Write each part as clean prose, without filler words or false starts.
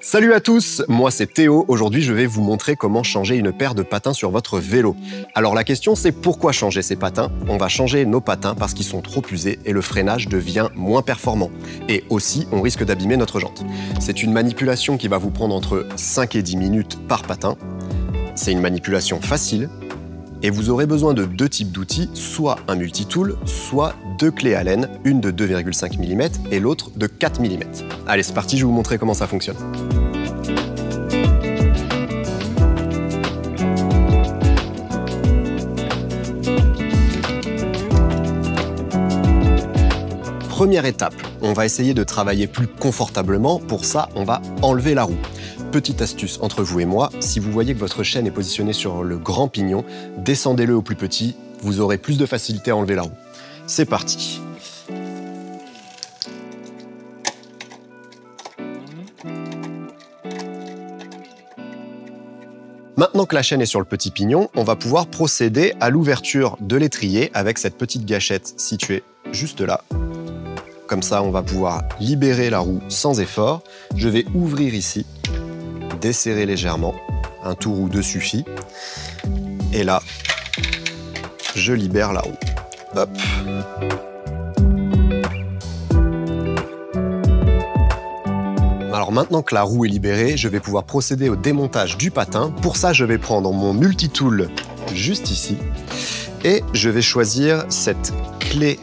Salut à tous, moi c'est Théo. Aujourd'hui je vais vous montrer comment changer une paire de patins sur votre vélo. Alors la question c'est pourquoi changer ces patins? On va changer nos patins parce qu'ils sont trop usés et le freinage devient moins performant. Et aussi on risque d'abîmer notre jante. C'est une manipulation qui va vous prendre entre 5 et 10 minutes par patin. C'est une manipulation facile. Et vous aurez besoin de deux types d'outils, soit un multitool, soit deux clés Allen, une de 2,5 mm et l'autre de 4 mm. Allez, c'est parti, je vais vous montrer comment ça fonctionne. Première étape, on va essayer de travailler plus confortablement. Pour ça, on va enlever la roue. Petite astuce entre vous et moi, si vous voyez que votre chaîne est positionnée sur le grand pignon, descendez-le au plus petit, vous aurez plus de facilité à enlever la roue. C'est parti. Maintenant que la chaîne est sur le petit pignon, on va pouvoir procéder à l'ouverture de l'étrier avec cette petite gâchette située juste là. Comme ça, on va pouvoir libérer la roue sans effort. Je vais ouvrir ici, desserrer légèrement, un tour ou deux suffit. Et là, je libère la roue. Hop. Alors maintenant que la roue est libérée, je vais pouvoir procéder au démontage du patin. Pour ça, je vais prendre mon multitool juste ici et je vais choisir cette clé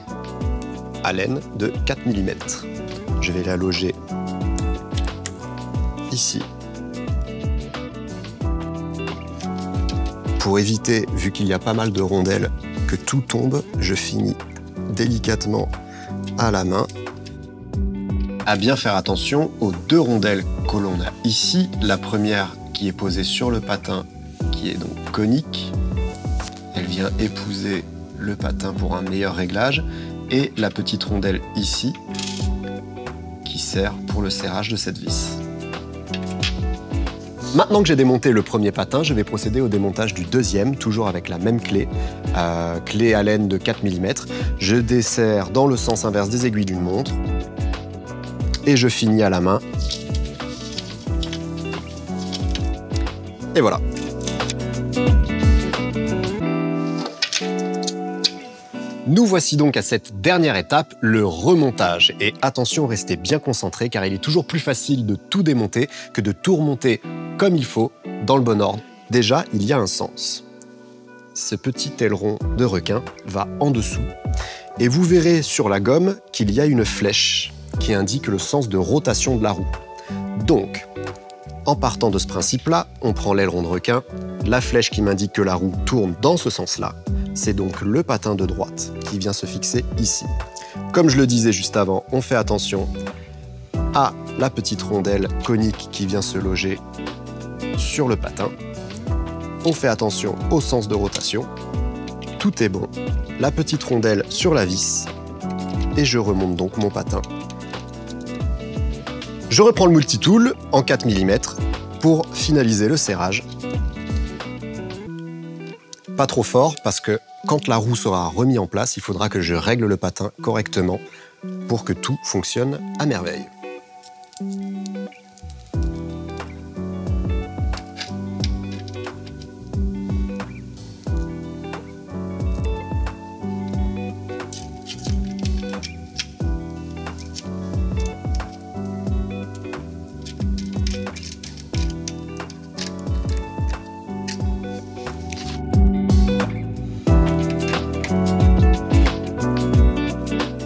Allen de 4 mm. Je vais la loger ici. Pour éviter, vu qu'il y a pas mal de rondelles, que tout tombe, je finis délicatement à la main. À bien faire attention aux deux rondelles que l'on a ici. La première qui est posée sur le patin, qui est donc conique. Elle vient épouser le patin pour un meilleur réglage. Et la petite rondelle ici, qui sert pour le serrage de cette vis. Maintenant que j'ai démonté le premier patin, je vais procéder au démontage du deuxième, toujours avec la même clé, clé Allen de 4 mm. Je desserre dans le sens inverse des aiguilles d'une montre et je finis à la main. Et voilà. Nous voici donc à cette dernière étape, le remontage. Et attention, restez bien concentrés car il est toujours plus facile de tout démonter que de tout remonter comme il faut, dans le bon ordre. Déjà, il y a un sens. Ce petit aileron de requin va en dessous. Et vous verrez sur la gomme qu'il y a une flèche qui indique le sens de rotation de la roue. Donc, en partant de ce principe-là, on prend l'aileron de requin, la flèche qui m'indique que la roue tourne dans ce sens-là. C'est donc le patin de droite qui vient se fixer ici. Comme je le disais juste avant, on fait attention à la petite rondelle conique qui vient se loger sur le patin. On fait attention au sens de rotation. Tout est bon. La petite rondelle sur la vis. Et je remonte donc mon patin. Je reprends le multitool en 4 mm pour finaliser le serrage. Pas trop fort parce que quand la roue sera remise en place, il faudra que je règle le patin correctement pour que tout fonctionne à merveille.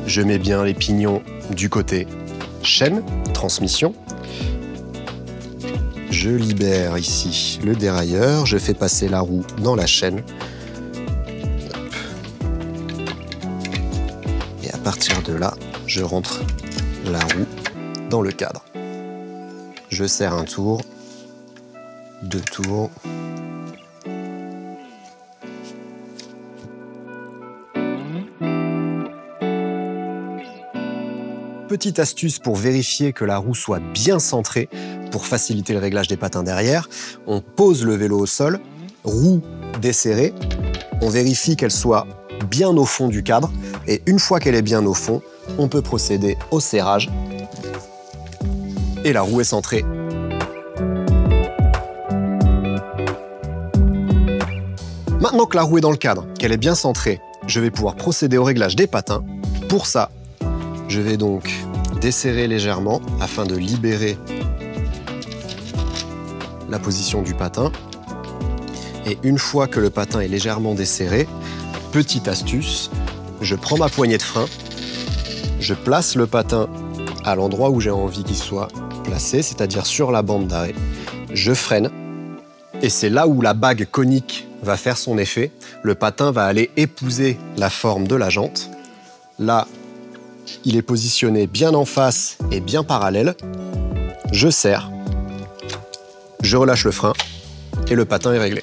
Je mets bien les pignons du côté chaîne, transmission. Je libère ici le dérailleur, je fais passer la roue dans la chaîne. Et à partir de là, je rentre la roue dans le cadre. Je serre un tour, 2 tours. Petite astuce pour vérifier que la roue soit bien centrée pour faciliter le réglage des patins derrière. On pose le vélo au sol, roue desserrée, on vérifie qu'elle soit bien au fond du cadre et une fois qu'elle est bien au fond, on peut procéder au serrage. Et la roue est centrée. Maintenant que la roue est dans le cadre, qu'elle est bien centrée, je vais pouvoir procéder au réglage des patins. Pour ça, je vais donc desserrer légèrement afin de libérer la position du patin. Et une fois que le patin est légèrement desserré, petite astuce, je prends ma poignée de frein, je place le patin à l'endroit où j'ai envie qu'il soit placé, c'est-à-dire sur la bande d'arrêt. Je freine et c'est là où la bague conique va faire son effet. Le patin va aller épouser la forme de la jante. Là, il est positionné bien en face et bien parallèle. Je serre, je relâche le frein et le patin est réglé.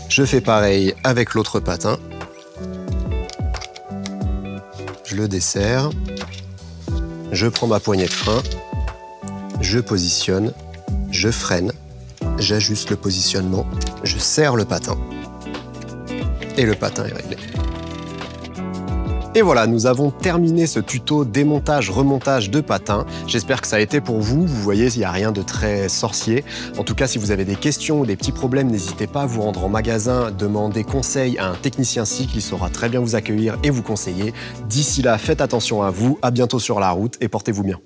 Je fais pareil avec l'autre patin. Je le desserre, je prends ma poignée de frein, je positionne, je freine, j'ajuste le positionnement, je serre le patin et le patin est réglé. Et voilà, nous avons terminé ce tuto démontage-remontage de patins. J'espère que ça a été pour vous. Vous voyez, il n'y a rien de très sorcier. En tout cas, si vous avez des questions ou des petits problèmes, n'hésitez pas à vous rendre en magasin, demander conseil à un technicien cycle, il saura très bien vous accueillir et vous conseiller. D'ici là, faites attention à vous, à bientôt sur la route et portez-vous bien.